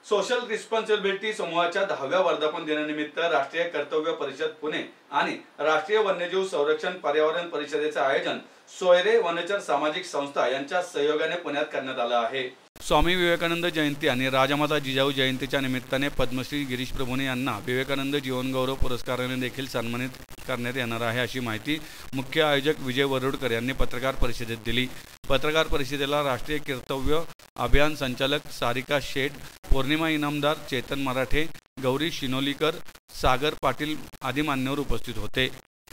Social responsibility समूहाच्या 10व्या वर्धापन दिनानिमित्त राष्ट्रीय कर्तव्य परिषद पुणे आणि राष्ट्रीय वन्यजीव संरक्षण पर्यावरण परिषदेचे आयोजन सोयरे वनचर सामाजिक संस्था यांच्या सहयोगाने पुण्यात करण्यात आलं आहे। स्वामी विवेकानंद जयंती आणि राजमाता जिजाऊ जयंतीच्या निमित्ताने पद्मश्री गिरीश प्रभुणे यांना विवेकानंद जीवनगौरव पुरस्काराने देखील सन्मानित करण्यात येणार आहे, अशी माहिती मुख्य आयोजक विजय वरुडकर यांनी पत्रकार परिषदेत दिली। पत्रकार परिषदेला राष्ट्रीय कर्तव्य अभियान संचालक सारिका शेठ, पौर्णिमा इनामदार चेतन मराठे, गौरी शिनोलीकर, सागर पाटील आदी मान्यवर उपस्थित होते।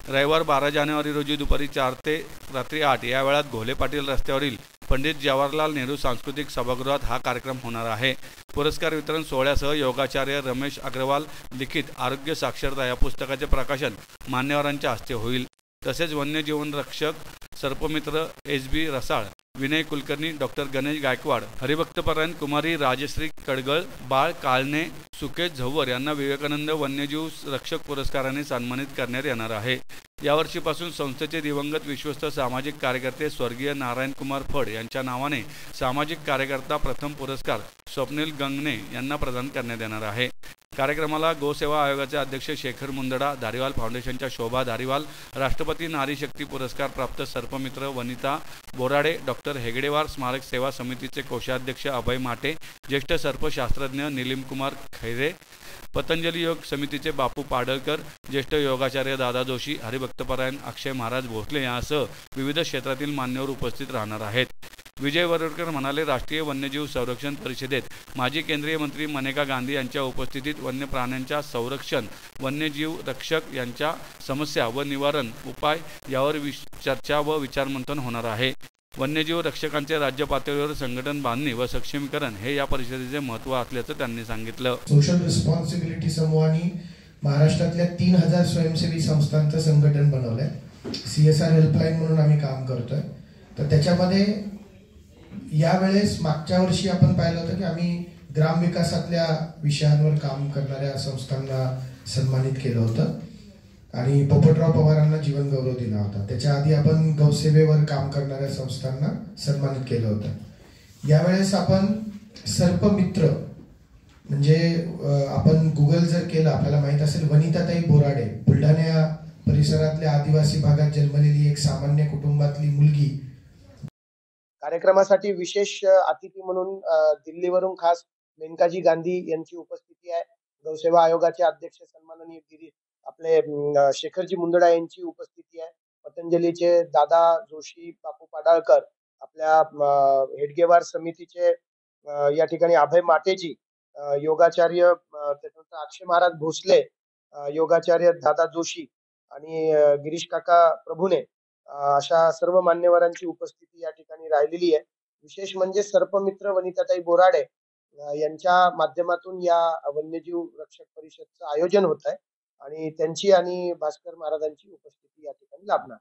रविवार 12 जानेवारी रोजी दुपारी 4 ते रात्री 8 या वेळात घोले पाटील रस्त्यावरील पंडित जवाहरलाल नेहरू सांस्कृतिक सभागृहात हा कार्यक्रम होणार आहे। पुरस्कार वितरण सोहळ्यासह योगाचार्य रमेश अग्रवाल लिखित आरोग्य साक्षरता या पुस्तकाचे प्रकाशन मान्यवरांच्या हस्ते होईल। तसेच वन्यजीवन रक्षक सर्पमित्र SB रसाळ, विनय कुलकर्णी, डॉक्टर गणेश गायकवाड, हरिभक्तपरायण कुमारी राजश्री कडगळ, बाळ काळणे, सुकेश झव्वर यांना विवेकानंद वन्यजीव रक्षक पुरस्काराने सन्मानित करण्यात येणार आहे। यावर्षीपासून संस्थेचे दिवंगत विश्वस्त सामाजिक कार्यकर्ते स्वर्गीय नारायण कुमार फड यांच्या नावाने सामाजिक कार्यकर्ता प्रथम पुरस्कार स्वप्नील गंगणे यांना प्रदान करण्यात येणार आहे। कार्यक्रमाला गोसेवा आयोगाचे अध्यक्ष शेखर मुंदडा, धारीवाल फाउंडेशनच्या शोभा धारीवाल, राष्ट्रपती नारी शक्ती पुरस्कार प्राप्त सर्पमित्र वनिता बोराडे, डॉक्टर हेगडेवार स्मारक सेवा समितीचे कोषाध्यक्ष अभय माटे, ज्येष्ठ सर्पशास्त्रज्ञ निलिमकुमार खैरे, पतंजली योग समितीचे बापू पाडळकर, ज्येष्ठ योगाचार्य दादा जोशी, हरिभक्तपरायण अक्षय महाराज भोसले यांसह विविध क्षेत्रातील मान्यवर उपस्थित राहणार आहेत। विजय वरुडकर म्हणाले, राष्ट्रीय वन्यजीव संरक्षण परिषदेत माजी केंद्रीय मंत्री मेनका गांधी यांच्या उपस्थितीत वन्य प्राण्यांच्या संरक्षण, वन्यजीव रक्षक यांच्या समस्या व निवारण उपाय यावर चर्चा व विचारमंथन होणार आहे। वन्यजीव रक्षकांचे राज्य पातळीवर संघटन बांधणी व सक्षमीकरण हे या परिषदेचे महत्त्व असल्याचं त्यांनी सांगितलं। सोशल रिस्पॉन्सिबिलिटी समूहाने महाराष्ट्रातल्या 3000 स्वयंसेवी संस्थांचं संघटन बनवलंय। CSR हेल्पलाईन म्हणून आम्ही काम करतोय। तर त्याच्यामध्ये यावेळेस मागच्या वर्षी आपण पाहिलं होतं की आम्ही ग्रामविकासातल्या विषयांवर काम करणाऱ्या संस्थांना सन्मानित केलं होतं आणि पोपटराव पवारांना जीवन गौरव दिला होता। त्याच्या आधी आपण गौसेवेवर काम करणाऱ्या संस्थांना सन्मानित केलं होतं। यावेळेस आपण सर्पमित्र म्हणजे आपण गुगल जर केलं आपल्याला माहित असेल, वनिताताई बोराडे बुलढाणा परिसरातल्या आदिवासी भागात जन्मलेली एक सामान्य कुटुंबातली मुलगी। कार्यक्रमासाठी विशेष अतिथी म्हणून दिल्लीवरून खास मेनकाजी गांधी यांची उपस्थिती आहे। गौसेवा आयोगाचे अध्यक्ष सन्माननीय आपले शेखरजी मुंदडा यांची उपस्थिती आहे। पतंजलीचे दादा जोशी, बापू पाडाळकर, आपल्या हेडगेवार समितीचे या ठिकाणी अभय माटेजी, योगाचार्य त्यानंतर अक्षय महाराज भोसले, योगाचार्य दादा जोशी आणि गिरीश काका प्रभुणे अशा सर्व मान्यवरांची उपस्थिती या ठिकाणी राहिलेली आहे। विशेष म्हणजे सर्पमित्र वनिताताई बोराडे यांच्या माध्यमातून या वन्यजीव रक्षक परिषदचं आयोजन होत आहे आणि त्यांची आणि भास्कर महाराजांची उपस्थिती या ठिकाणी लाभणार।